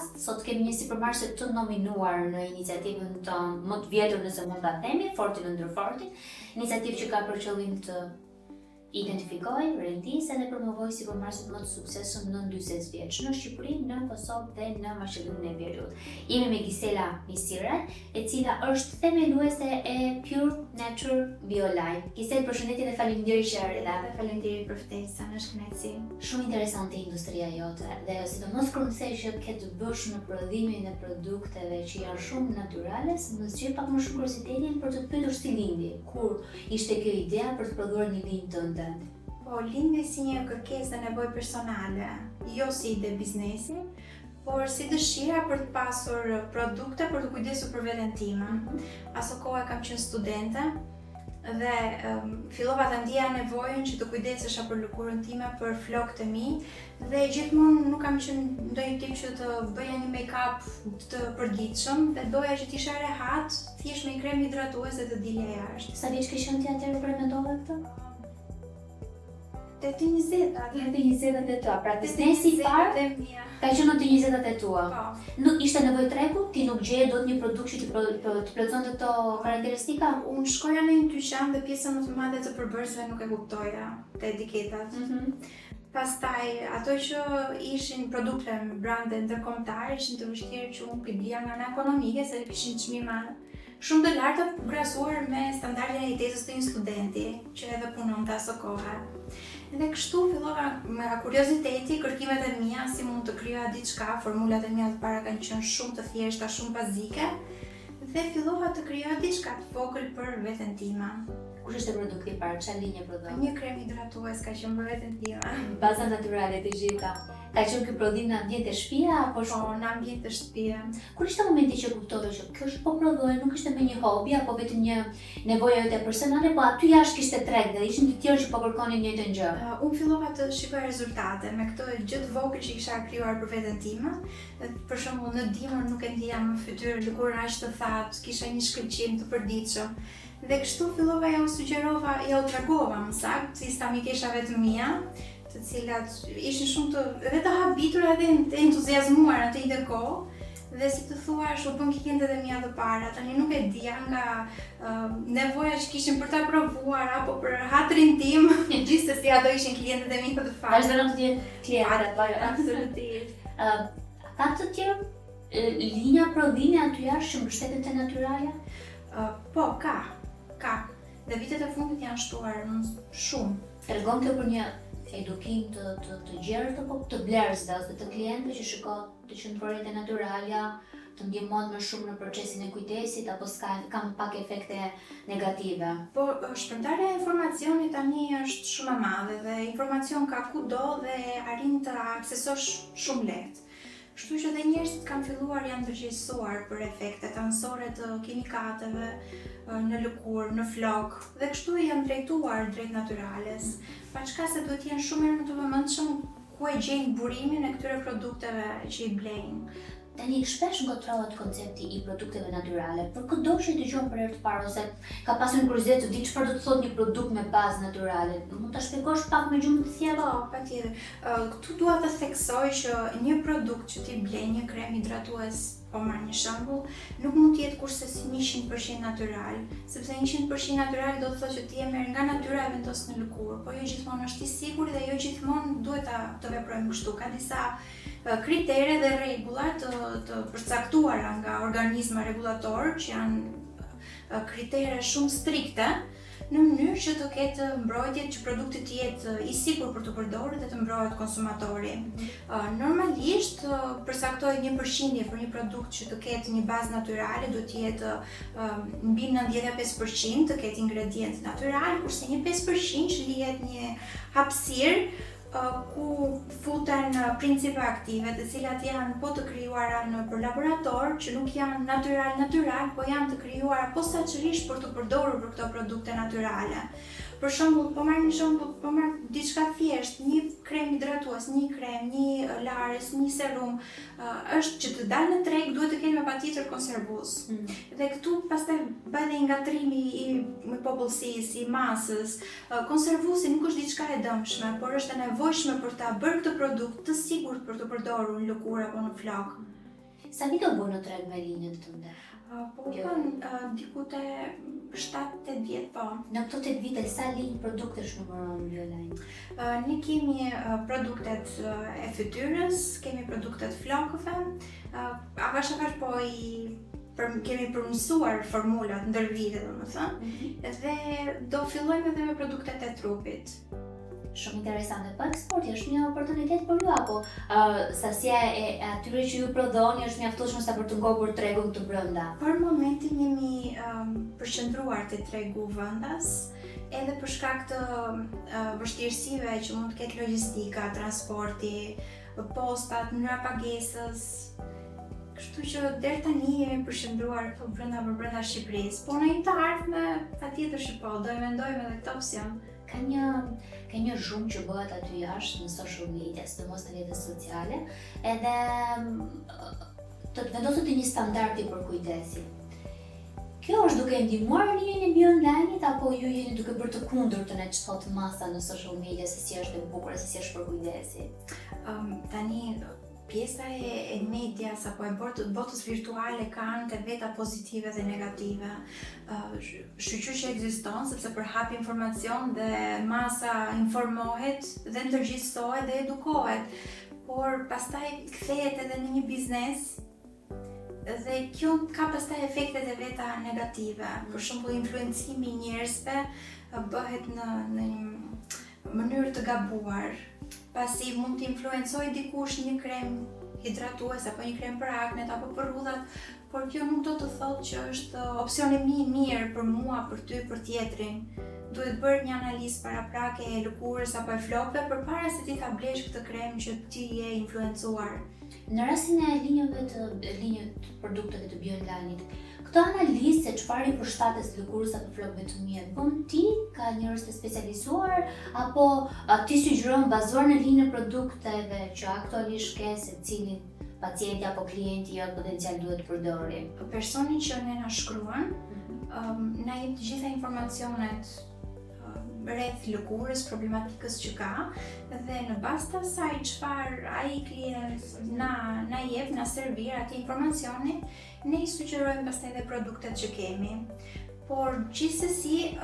rast, sot kemi një sipërmarrëse të nominuar në iniciativën tonë më të vjetër nëse mund ta themi, Fortin ndër Fortin, iniciativë që ka për qëllim të identifikoj, rendisë dhe promovoj sipërmarrësit më të suksesshëm në 40 vjeç në Shqipëri, në Kosovë dhe në Maqedoninë e Veriut. Jemi me Gisela Misirat, e cila është themeluese e Pure Nature BioLife. Gisela, përshëndetje dhe faleminderit që erdhe. Faleminderit për ftesën, është kënaqësi. Shumë interesante industria jote dhe sidomos kur më the që ke të bësh në prodhimin e produkteve që janë shumë natyrale, më zgjidh pak më shumë kuriozitetin për të pyetur si lindi, kur ishte kjo idea për të prodhuar një linjë tënde. Po, lindi si një kërkesë dhe nevojë personale, jo si ide biznesi, por si dëshira për të pasur produkte për të kujdesur për veten time. Aso kohë kam qenë studente dhe fillova të ndjeja nevojën që të kujdesesha për lëkurën time, për flokët e mi, dhe gjithmonë nuk kam qenë ndonjë tip që të bëja një make-up të përditshëm dhe doja që të isha rehat, thjesht me krem hidratues dhe të dilja jashtë. Sa vjeç ke qenë ti atëherë kur e mendove këtë? Te të 20-at. Te 20-at e tua, pra biznesi i parë ka qenë në të 20-at e tua. Po. Nuk ishte nevojë tregu, ti nuk gjeje dot një produkt që të plotësonte këto karakteristika? Unë shkoja në një dyqan dhe pjesën më të madhe të përbërësve nuk e kuptoja te etiketat. Pastaj, ato që ishin produkte me brande ndërkombëtare ishin të vështirë që unë pidija nga ana ekonomike, se kishin çmime shumë të larta krahasuar me standardin e jetesës të një studenti që edhe punonte aso kohë. Dhe kështu fillova nga kurioziteti, kërkimet e mia, si mund të krijoja diçka, formulat e mia të para kanë qenë shumë të thjeshta, shumë bazike, dhe fillova të krijoja diçka të vogël për veten time. Kush është produkti i parë? Çfarë linje prodhon? Një krem hidratues ka qenë për veten time. Baza natyrale të gjitha. Ka qenë ky prodhim në ambient e shtëpia apo Po, në ambient të shtëpia. Kur ishte momenti që kuptove që kjo është po prodhoj, nuk ishte me një hobi apo vetëm një nevojë jote personale, po aty jashtë kishte treg dhe ishin të tjerë që po kërkonin një njëjtën gjë. Unë fillova të shikoj rezultate me këtë gjë të vogël që kisha krijuar për veten time. Për shembull, në dimër nuk e ndija më fytyrë, lëkurën aq të thatë, kisha një shkëlqim të përditshëm. Dhe kështu fillova ja u sugjerova, ja u tregova më saktë, si stamikeshave të mia, të cilat ishin shumë të habitura dhe të entuziazmuar atë ide kohë, dhe si të thuash u bën klientët e mia të para. Tani nuk e dija nga nevoja që kishin për ta provuar apo për hatrin tim, gjithsesi ato ishin klientët e mia të para. Vazhdon të jetë klientët, po absolutisht. Ka të tjerë linja prodhimi aty jashtë që mbështeten te natyralja? Po, ka. Dhe vitet e fundit janë shtuar shumë. Tregon kjo për një edukim të gjerë të blerësve ose të klientëve që shikojnë të qëndrorin te natyralja, të ndihmon më shumë në procesin e kujdesit apo kam pak efekte negative? Po, shpërndarja e informacionit tani është shumë e madhe dhe informacion ka kudo dhe arrin të aksesosh shumë lehtë. Kështu që dhe njerëzit kanë filluar janë ndërgjegjësuar për efektet anësore të kimikateve në lëkurë, në flok, dhe kështu janë drejtuar drejt natyrales. Paçka se duhet jenë shumë herë më të vëmendshëm ku e gjejnë burimin e këtyre produkteve që i blejnë. Tani shpesh ngotrohet koncepti i produkteve natyrale, por kudo që i dëgjon për herë të parë ose ka pasur kuriozitet të di çfarë do të thotë një produkt me bazë natyrale. Mund ta shpjegosh pak me gjuhë të thjeshtë? Po, patjetër. Këtu dua të theksoj që një produkt që ti ble, një krem hidratues, po marr një shembull, nuk mund të jetë kurse si 100% natyral, sepse 100% natyral do të thotë që ti e merr nga natyra e vendos në lëkurë, po jo gjithmonë është i sigurt dhe jo gjithmonë duhet të veprojmë kështu. Ka disa kritere dhe rregulla të përcaktuara nga organizma regulator që janë kritere shumë strikte në mënyrë që të ketë mbrojtje që produkti të jetë i sigurt për të përdorur dhe të mbrojtet konsumatori. Normalisht përcaktoj një përqindje për një produkt që të ketë një bazë natyrale, duhet të jetë mbi 95% të ketë ingredient natyral, kurse një 5% që lihet një hapësirë ku futen principe aktive, të cilat janë po të krijuara për laborator, që nuk janë natyral, po janë të krijuara posaçërisht për të përdorur për këto produkte natyrale. Për shembull, po marr diçka thjesht, një krem hidratues, një krem, një lares, një serum, është që të dalë në treg duhet të ketë me patjetër konservues. Dhe këtu pastaj bëhet ngatrimi i popullsisë, i masës. Konservuesi nuk është diçka e dëmshme, por është e nevojshme për ta bërë këtë produkt të sigurt për të përdorur në lëkurë apo në flok. Sa vite u bë në treg me linjën tënde? Po diku te 7-8 vjet po. Në këto 8 vite, sa linjë produktesh numëron BioLine? Ne kemi produktet e fytyrës, kemi produktet flokëve, avash po kemi përmirësuar formulat ndër vite, domethënë, dhe do fillojmë edhe me produktet e trupit. Shumë interesante. Po eksporti është një oportunitet për ju apo sasia e atyre që ju prodhoni është mjaftueshme sa për të ngopur tregun të brenda? Për momentin jemi përqendruar te tregu vendas, edhe për shkak të vështirësive që mund të ketë logjistika, transporti, postat, mënyra pagesës. Kështu që deri tani jemi përqendruar brenda Shqipërisë, po në të ardhme patjetër që po, do e mendojmë edhe këtë opsion. Ka një zhurmë që bëhet aty jashtë në social media, sidomos në rrjetet sociale, edhe të vendoset një standardi për kujdesin. Kjo është duke ndihmuar linjën e BioLine-it apo ju jeni duke bërë të kundërtën e ç'të thotë masa në social media se si është e bukur, se si është për kujdesin? Tani pjesa e medias apo e botës virtuale ka anë e veta pozitive dhe negative. Shqyqyr që ekziston sepse përhap informacion dhe masa informohet dhe ndërgjegjësohet dhe edukohet, por pastaj kthehet edhe në një biznes dhe kjo ka pastaj efektet e veta negative. Për shembull, influencimi i njerëzve bëhet në një mënyrë të gabuar. Pasi mund të influencoj dikush një krem hidratues apo një krem për aknet apo për rrudhat, por kjo nuk do të thotë që është opsioni më i mirë për mua, për ty, për tjetrin. Duhet bërë një analizë paraprake e lëkurës apo e flokëve përpara se ti ta blesh këtë krem që ti je influencuar. Në rastin e linjëve të produkteve të BioLine-it, këto analizë se çfarë i përshtatet lëkurës apo flokëve të mia, bën ti, ka njerëz të specializuar apo ti sugjeron bazuar në linjën e produkteve që aktualisht ke se cilin pacienti apo klienti jo potencial duhet të përdori? Personi që ne na shkruan, na jep të gjitha informacionet rreth lëkurës, problematikës që ka, dhe në bazë të asaj çfarë ai klient na jep, na servir atë informacione, ne i sugjerojmë pastaj edhe produktet që kemi. Por gjithsesi,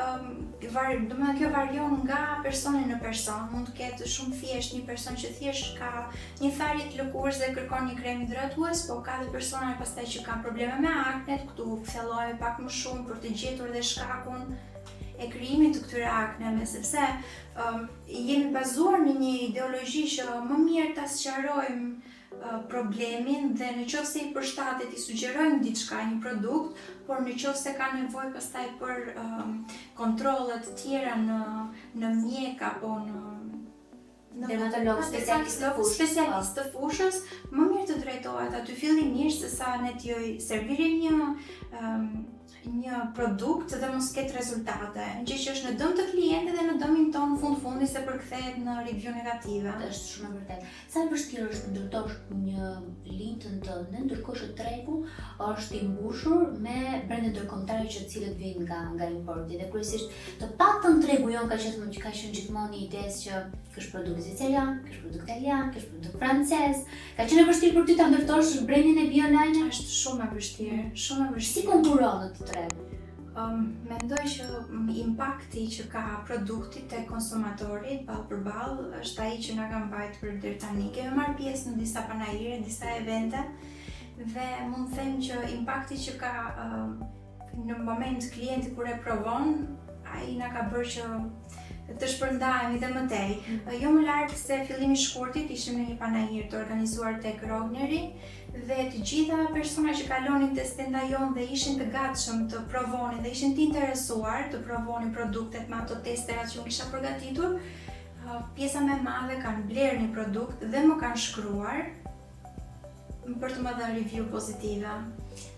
domethënë kjo varion nga personi në person, mund të ketë shumë thjesht një person që thjesht ka një tharje të lëkurës dhe kërkon një krem hidratues, po ka dhe persona pastaj që kanë probleme me aknet, këtu thellohemi pak më shumë për të gjetur dhe shkakun e krijimit të këtyre akneve, sepse jemi bazuar në një ideologji që më mirë ta sqarojmë problemin dhe në qoftë se i përshtatet i sugjerojmë diçka, një produkt, por në qoftë se ka nevojë pastaj për kontrolle të tjera në mjek apo në dermatolog, specialist të fushës, më mirë të drejtohet aty fillimisht sesa ne t'joj servirim një produkt dhe mos ketë rezultate, gjë që është në dëm të klientit dhe në dëmin tonë fundi se përkthehet në review negative. Është shumë e vërtetë. Sa e vështirë është të ndërtosh një linjë tënde ndërkohë që tregu është i mbushur me brende ndërkombëtare që cilët vijnë nga importi dhe kryesisht të paktën tregu jon ka qenë gjithmonë një idesë që ky është produkt sicilian, ky është produkt italian, ky është produkt francez. Ka qenë e vështirë për ty ta ndërtosh brendin e BioLine? Është shumë e vështirë, shumë e vështirë. Si konkuron në të tregu? Mendoj që impakti që ka produkti te konsumatori ball për ball është ai që na ka mbajtur deri tani. Kemi marrë pjesë në disa panajire, disa evente dhe mund të them që impakti që ka në moment klienti kur e provon, ai na ka bërë që të shpërndahemi dhe mëtej. Jo më larg se fillimi i shkurtit ishim në një panajir të organizuar tek Rogneri dhe të gjitha persona që kalonin te stenda jon dhe ishin të gatshëm të provonin dhe ishin të interesuar të provonin produktet me ato testerat që unë kisha përgatitur, pjesa më e madhe kanë blerë një produkt dhe më kanë shkruar për të më dhënë review pozitive.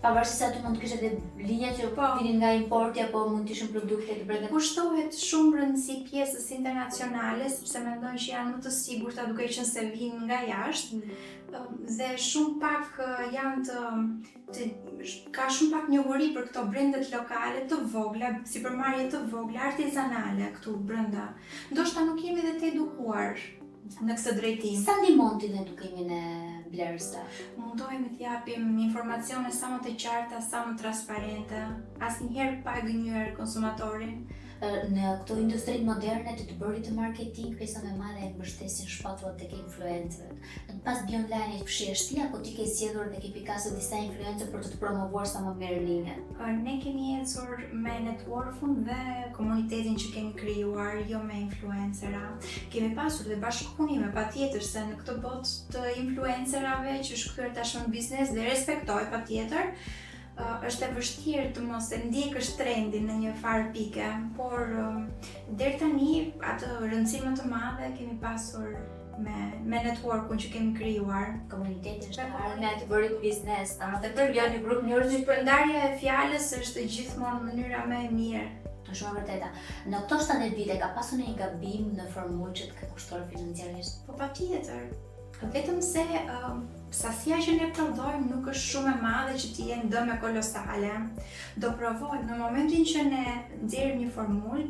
Pavarësisht se aty mund të kishte edhe linja që vinin nga importi apo mund të ishin produkte të brenda. Kushtohet shumë rëndësi pjesës internacionale sepse mendojnë që janë më të sigurta duke qenë se vijnë nga jashtë dhe shumë pak ka shumë pak njohuri për këto brendet lokale të vogla, sipërmarrje të vogla artizanale këtu brenda. Ndoshta nuk jemi dhe të edukuar në këtë drejtim. Sa ndihmon ti në edukimin blerësve. Mundohemi të japim informacione sa më të qarta, sa më transparente, asnjëherë pa gënjur konsumatorin. Në këto industritë moderne të bërit të marketing, pjesa më e madhe e mbështesin shpatullat tek influencerët. Pas bi online fshihesh ti apo ti ke zgjedhur dhe ke pikasur disa influencer për të promovuar sa më mirë linjën? Ne kemi ecur me network-un dhe komunitetin që kemi krijuar, jo me influencera. Kemi pasur dhe bashkëpunime patjetër se në këtë botë të influencerave që është kthyer tashmë në biznes dhe respektoj patjetër. Është e vështirë të mos e ndjekësh trendin në një farë pike, por deri tani atë rëndësi më të madhe kemi pasur me network-un që kemi krijuar. Komuniteti është armja e të bërit biznes, të krijon një grup Njerëzit për ndarja e fjalës është gjithmonë mënyra më e mirë. Është shumë vërteta. Në këto 70 vite ka pasur një gabim në formulë që të ka kushtuar financiarisht? Po patjetër. Vetëm se sasia që ne prodhojmë nuk është shumë e madhe që t'i jenë dëme kolosale. Do provojmë në momentin që ne nxjerrim një formulë,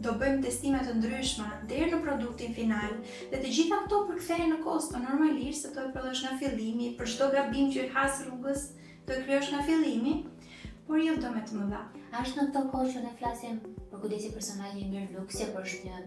do bëjmë testime të ndryshme deri në produktin final dhe të gjitha këto përkthehen në kosto. Normalisht se do e prodhosh nga fillimi, për çdo gabim që has rrugës do e krijosh nga fillimi, por jo dëme të mëdha. A është në këto kohë që ne flasim për kujdesin personal një mirë luksje, por është një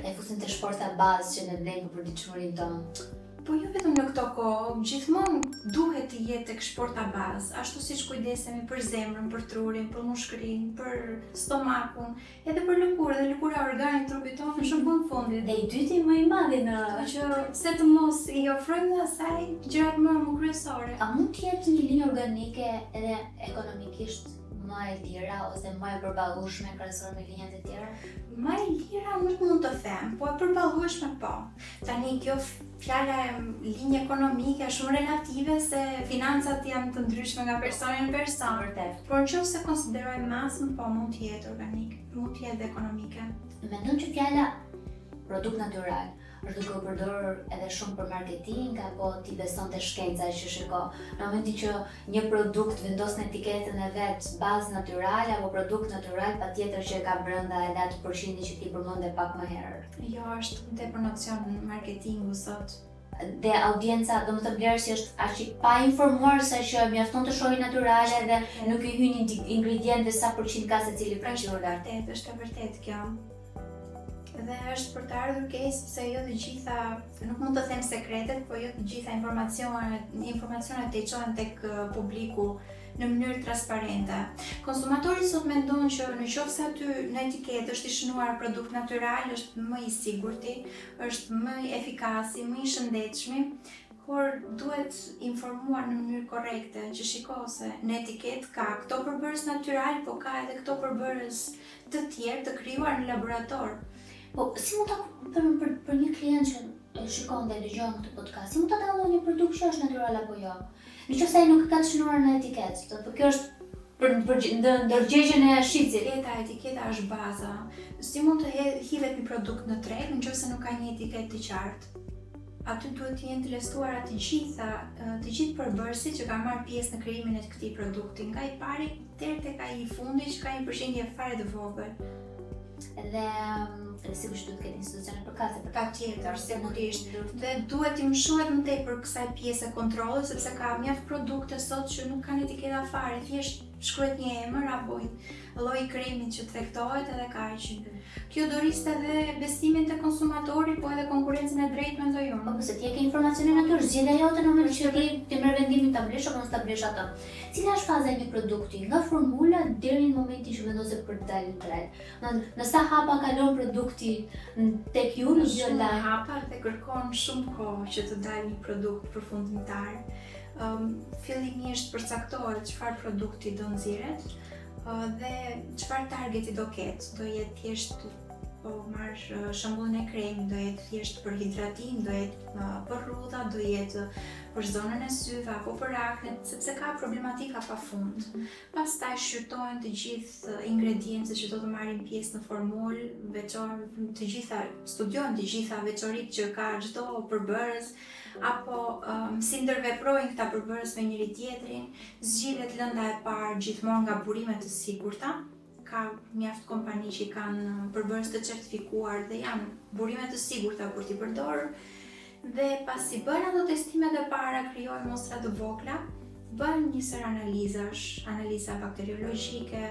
e fusin të shporta bazë që ne blejmë për përditshmërinë tonë? Po jo vetëm në këto kohë, gjithmonë duhet të jetë tek shporta bazë, ashtu siç kujdesemi për zemrën, për trurin, për mushkërinë, për stomakun, edhe për lëkurë dhe lëkura organe të trupit tonë në shumë në fundit. Dhe i dyti më i madhi në që se të mos i ofrojmë asaj gjërat më kryesore. A mund të jetë një linjë organike edhe ekonomikisht më e lira ose më e përballueshme krahasuar me linjat e tjera? Më e lira nuk mund të them, po e përballueshme po. Tani kjo fjala linjë ekonomike është shumë relative se financat janë të ndryshme nga personi në person. Vërtet. Por nëse konsiderojmë masën, po mund të jetë organike, mund të jetë ekonomike. Mendon që fjala produkt natyral është duke u përdorur edhe shumë për marketing apo ti beson te shkenca që shiko në momentin që një produkt vendos në etiketën e vet bazë natyrale apo produkt natyral, patjetër që ka brenda edhe atë përqindje që ti përmendë pak më herë. Jo, është tepër nocion marketingu sot. Dhe audienca, domethënë blerësi është aq i pa informuar sa që mjafton të shohë natyrale dhe nuk i hyn ingredient dhe sa përqind ka secili proceduar. Është e vërtetë kjo. Dhe është për të ardhur keq sepse jo të gjitha, nuk mund të them sekretet, po jo të gjitha informacionet i çohen tek publiku në mënyrë transparente. Konsumatori sot mendon që nëse aty në etiketë është i shënuar produkt natyral, është më i sigurti, është më i efikasi, më i shëndetshëm, por duhet informuar në mënyrë korrekte që shikose në etiketë ka këto përbërës natyral, po ka edhe këto përbërës të tjerë të krijuar në laborator. Po, si mund ta për një klient që shikon dhe dëgjon këtë podcast, si mund ta dallojë një produkt që është natyral apo jo? Nëse ai nuk ka të shënuar në etiketë, po kjo është për ndërgjegjen e shitjes. Etiketa është baza. Si mund të hidhet një produkt në treg nëse nuk ka një etiketë të qartë? Aty duhet të jenë të lestuara të gjithë përbërësit që kanë marrë pjesë në krijimin e këtij produkti, nga i pari deri tek ai i fundit që ka një përqindje fare të vogël. Dhe sigurisht duhet të ketë institucione përkatëse për patjetër, sigurisht. Dhe duhet të mshohet më tepër kësaj pjese kontrolli sepse ka mjaft produkte sot që nuk kanë etiketa fare, thjesht shkruhet një emër apo lloji i kremit që tregtohet edhe kaq. Kjo do riste edhe besimin te konsumatori, po edhe konkurrencën e drejtë mendoj unë. Po se ti e ke informacionin natyrë, zgjidhja jote në momentin që ti merr vendimin ta blesh apo mos ta blesh atë. Cila është faza e një produkti nga formula deri në momentin që vendoset për të dalë në treg? Në sa hapa kalon produkti tek ju në Shumë hapa dhe kërkon shumë kohë që të dalë një produkt përfundimtar. Fillimisht përcaktohet çfarë produkti do nxirret dhe çfarë targeti do ketë. Do jetë thjesht, po marr shembullin e kremit, do jetë thjesht për hidratim, do jetë për rrudha, do jetë për zonën e syve apo për aknet, sepse ka problematika pafund. Pastaj shqyrtohen të gjithë ingrediencat që do të marrin pjesë në formulë, studiohen të gjitha veçoritë që ka çdo përbërës, apo si ndërveprojnë këta përbërës me njëri tjetrin, zgjidhet lënda e parë gjithmonë nga burime të sigurta. Ka mjaft kompani që kanë përbërës të certifikuar dhe janë burime të sigurta për t'i përdorur. Dhe pasi bën ato testimet e para, krijoj mostra të vogla, bën një sër analiza bakteriologjike,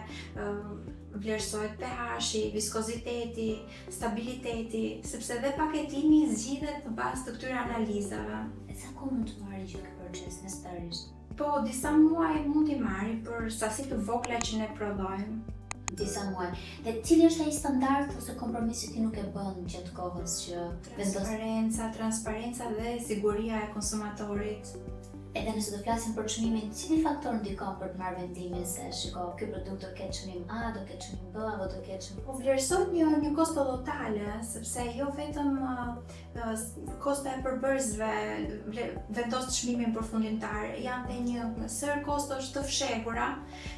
vlerësohet pH-i, viskoziteti, stabiliteti, sepse dhe paketimi zgjidhet në bazë të këtyre analizave. E sa kohë mund të marrë gjithë ky proces nesëtarisht? Po, disa muaj mund t'i marri për sasi të vogla që ne prodhojmë. Disa muaj. Dhe cili është ai standard ose kompromisi ti nuk e bën gjatë kohës që Transparenca dhe siguria e konsumatorit. Edhe nëse do flasim për çmimin, cili faktor ndikon për të marrë vendimin se shiko, ky produkt do ketë çmim A, do ketë çmim B, apo do ketë çmim? Po vlerësohet një kosto totale, sepse jo vetëm kosta e përbërësve vendos çmimin përfundimtar, janë dhe një sër kostosh të fshehura,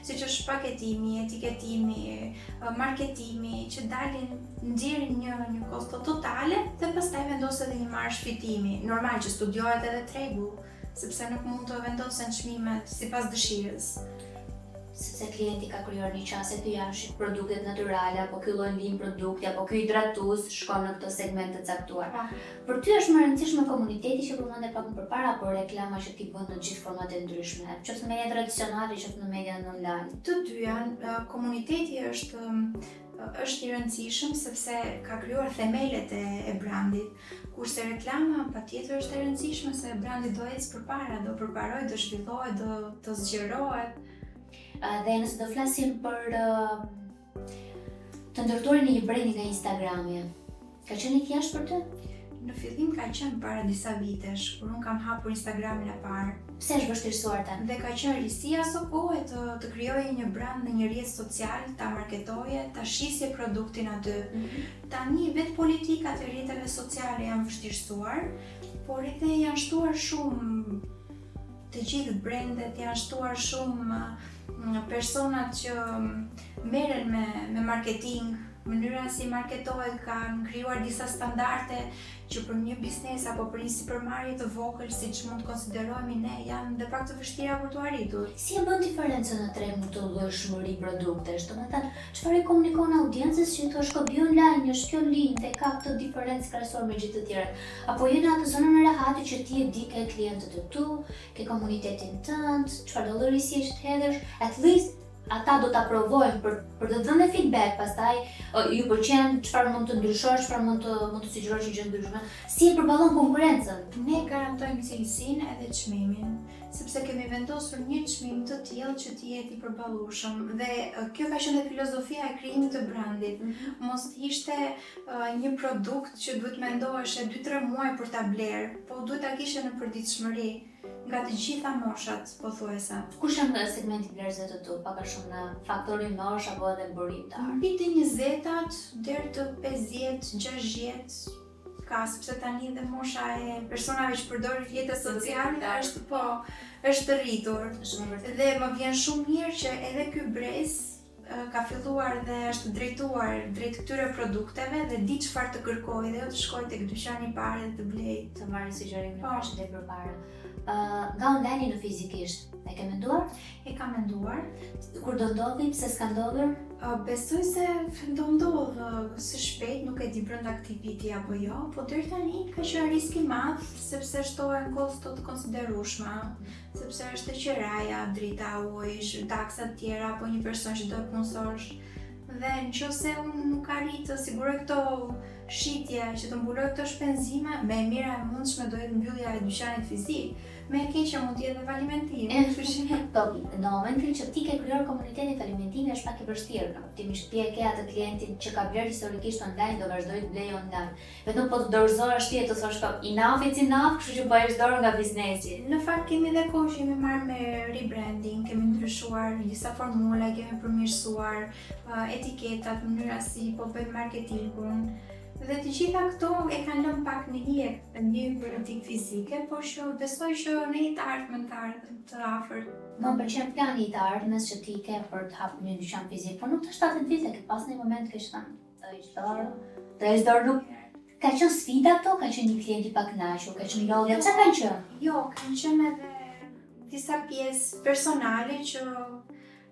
siç është paketimi, etiketimi, marketimi, që dalin nxjerrin një kosto totale dhe pastaj vendoset edhe një marrë shfitimi. Normal që studiohet edhe tregu, sepse nuk mund të vendosen çmimet sipas dëshirës. Sepse klienti ka krijuar një qasje të jashtë produktet natyrale, apo ky lloj lim produkti, apo ky hidratues shkon në këto segmente të caktuar. Për ty është më e rëndësishme komuniteti që përmendë pak më përpara, apo reklama që ti bën në gjithë formatet ndryshme, qoftë në media tradicionale, qoftë në media online? Të dyja, komuniteti është i rëndësishëm sepse ka krijuar themelet e brandit, kurse reklama patjetër është e rëndësishme se brandi do ecë përpara, do përparojë, do zhvillohet, do zgjerohet. Dhe nëse do flasim për të ndërtuarin një brandi nga Instagrami, ka qenë i thjeshtë për ty? Në fillim ka qenë para disa vitesh, kur unë kam hapur Instagramin e parë. Pse është vështirësuar tani? Dhe ka qenë risia së kohë të krijoje një brand në një rrjet social, ta marketoje, ta shisje produktin aty. Tani vetë politikat e rrjeteve sociale janë vështirësuar, por edhe janë shtuar shumë të gjithë brandet, janë shtuar shumë personat që merren me marketing, mënyra si marketohet, kanë krijuar disa standarde që për një biznes apo për një sipërmarrje të vogël, siç mund të konsiderohemi ne, janë dhe pak të vështira për t'u arritur. Si e bën diferencën në treg në të llojshmëri produktesh? Domethënë, çfarë i komunikon audiencës që thosh ko bio online, është kjo linjë dhe ka këtë diferencë krahasuar me gjithë të tjerët? Apo je në atë zonën e rehati që ti e di ke klientët e tu, ke komunitetin tënd, çfarë llojësi që të hedhësh, at least ata do ta provojnë për të dhënë feedback, pastaj ju pëlqen, çfarë mund të ndryshosh, çfarë mund të sugjerosh një gjë ndryshme. Si e përballon konkurrencën? Ne garantojmë cilësinë edhe çmimin, sepse kemi vendosur një çmim të tillë që të jetë i përballueshëm dhe kjo ka qenë filozofia e krijimit të brandit. Mos ishte një produkt që duhet mendohesh 2-3 muaj për ta bler, po duhet ta kishe në përditshmëri nga të gjitha moshat, pothuajse. Kush janë segmenti vlerësve të tu, pak a shumë në faktorin mosh apo edhe burimtar? Mbi të 20-at deri të 50-60 ka, sepse tani dhe mosha e personave që përdorin rrjetet sociale është rritur. Dhe më vjen shumë mirë që edhe ky brez ka filluar dhe është drejtuar drejt këtyre produkteve dhe di çfarë të kërkojë dhe jo të shkojë tek dyqani i parë dhe të blej. Të marrë sugjerimin e parë deri përpara. Nga online në fizikisht, e ke menduar? E kam menduar. Kur do ndodhi, pse s'ka ndodhur? Besoj se do ndodh së shpejt, nuk e di brenda këtij viti apo jo, po deri tani ka qenë risk i madh sepse shtohen kosto të konsiderueshme, sepse është qiraja, drita ujë, taksa të tjera apo një person që do të punësosh. Dhe nëse unë nuk arrit të siguroj këto shitje që të mbuloj këto shpenzime, me e mira e mundshme do jetë mbyllja e dyqanit fizik. Me e keqja mund të jetë falimentimi. Po, në momentin që ti ke krijuar komunitetin falimentimi është pak i vështirë, në kuptimisht ti e ke atë klientin që ka bler historikisht online, do vazhdoj të blej online. Vetëm po të dorëzohesh ti e të thosh enough it's enough, kështu që bëhesh dorë nga biznesi. Në fakt kemi edhe kohë që jemi marrë me rebranding, kemi ndryshuar disa formula, kemi përmirësuar etiketat, mënyra si po bëjmë marketingun. Dhe të gjitha këto e kanë lënë pak në hijet një politik fizike, por që besoj që në jetë ardhmen të afërt. Më pëlqen plani i të ardhmes që ti ke për të hapur një dyqan fizik, por nuk të 70 vite, ke pas një moment që thënë, të heq dorë nuk. Ka qenë sfida këto, ka qenë një klient i pakënaqur, ka qenë lodhja, çfarë kanë qenë? Jo, kanë qenë edhe disa pjesë personale që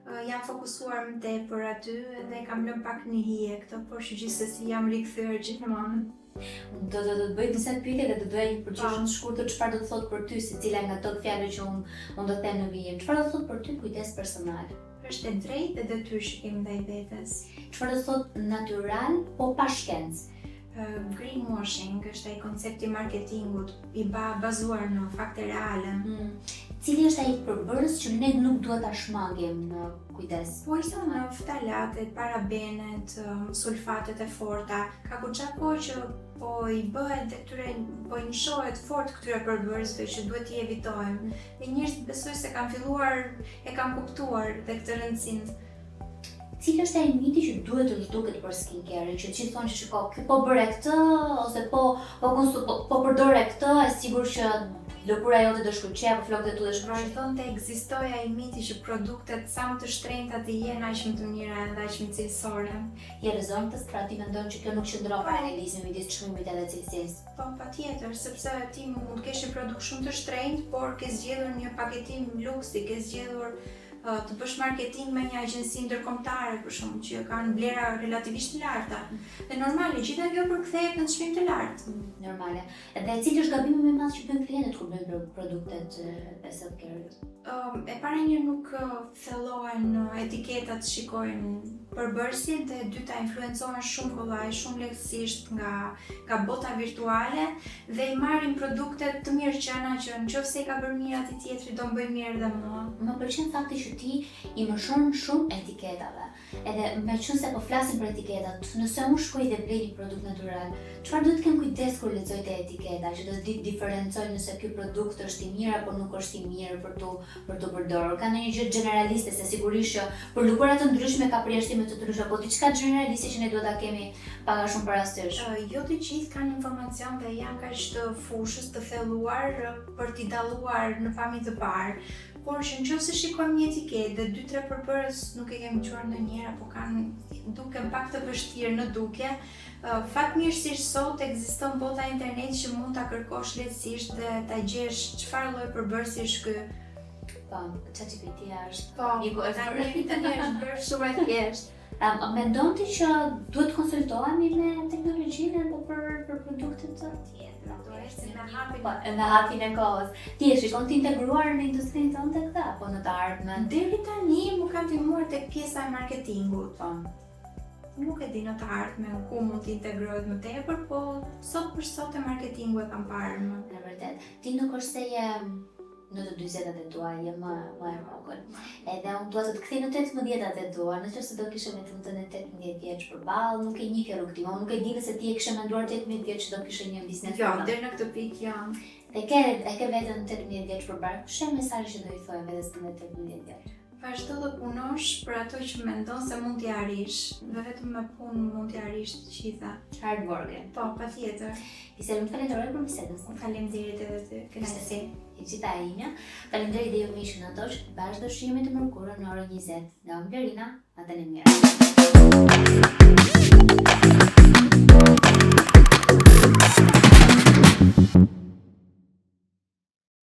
jam fokusuar më tepër aty dhe kam lënë pak në hije këto, por që gjithsesi jam rikthyer gjithmonë. Do të bëj disa pyetje dhe do doja një përgjigje të shkurtër çfarë do të thotë për ty secila nga ato fjalë që unë do të them në vijim. Çfarë do të thotë për ty kujdes personal? Është e drejtë dhe detyrë që kemi ndaj vetes. Çfarë do të thotë natyral po pa shkencë? Greenwashing është ai koncepti i marketingut i bazuar në fakte reale. Cili është ai përbërës që ne nuk duhet ta shmangim në kujdes? Po i thonë ftalatet, parabenet, sulfatet e forta, ka goxha kohë që po i bëhet dhe këtyre, po i njohet fort këtyre përbërësve që duhet t'i evitojmë. Dhe njerëzit besoj se kanë filluar, e kanë kuptuar dhe këtë rëndësinë. Cili është ai miti që duhet të zhduket për skincare, që gjithë thonë që shiko, po bëre këtë ose po përdore këtë, e sigurt që lëkura jote do shkëlqej apo flokët e tu do shkëlqej. Vazhdon të ekzistojë ai miti që produktet sa më të shtrenjta të jenë aq më të mira dhe aq më cilësore. Je rezon të strati mendon që kjo nuk qëndron paralelizmi midis çmimit edhe cilësisë. Po patjetër, sepse ti mund të kesh një produkt shumë të shtrenjtë, por ke zgjedhur një paketim luksi, ke zgjedhur të bësh marketing me një agjenci ndërkombëtare për shkak që kanë vlera relativisht të larta. Dhe normale, gjithë kjo përkthehet në çmim të lartë. Normale. Edhe cili është gabimi më i madh që bëjnë klientët kur bëjnë produktet e self-care? E para një nuk thellohen etiketat, shikojnë përbërësit, dhe e dyta influencohen shumë kollaj, shumë lehtësisht nga bota virtuale dhe i marrin produktet të mirëqëna që nëse i ka bërë mirë atij tjetri do mbëj mirë edhe mua. Më pëlqen fakti që ti i mëshon shumë etiketave. Edhe me qenë se po flasim për etiketat, nëse unë shkoj dhe blej një produkt natyral, çfarë duhet të kem kujdes kur lexoj te etiketa, që do të diferencoj nëse ky produkt është i mirë apo nuk është i mirë për tu përdorur. Ka ndonjë gjë generaliste, se sigurisht që për lëkura të ndryshme ka përjashtime të ndryshme, po diçka generaliste që ne duhet ta kemi pak a shumë parasysh. Jo të gjithë kanë informacion dhe janë kaq të fushës, të thelluar për t'i dalluar në pamje të parë. Por që nëse shikojmë një etiketë dhe 2-3 përbërës nuk e kemi çuar ndonjëherë apo duken pak të vështirë në dukje, fatmirësisht sot ekziston bota e internetit që mund ta kërkosh lehtësisht dhe ta gjesh çfarë lloj përbërësi është ky. Po, ChatGPT është. Po, tani është bërë shumë e thjeshtë. Mendon ti që duhet të konsultohemi me teknologjinë apo për produktet të tjera? Në hapin e kohës. Ti e shikon të integruar në industrinë tonë këta apo në të ardhmen? Deri tani më kanë ndihmuar tek pjesa e marketingut. Po. Nuk e di në të ardhmen ku mund të integrohet më tepër, po sot për sot e marketingu e kam parë më. Në vërtet. Ti nuk është se je në të 40-at e tua, je më e vogël. Edhe unë dua të kthej në 18-at e tua, nëse do kishe vetëm të 18 vjeç përballë, nuk e njeh rrugën time, nuk e di se ti e kishe menduar 18 vjeç që do kishe një biznes. Jo, deri në këtë pikë jam. E ke vetëm 18 vjeç përballë. Çfarë mesazhi që do i thojë vetes të 18 vjeç? Vazhdo të punosh për ato që mendon se mund t'i arrish, dhe vetëm me punë mund t'i arrish të gjitha. Hard working. Po, patjetër. Isë më falenderoj për bisedën. Faleminderit edhe ty. Kënaqësi. I gjitha e imja. Faleminderit dhe ju miqë në tosh. Bashkë do shihemi të mërkurën në orën 20. Nga unë Blerina, natën e mirë.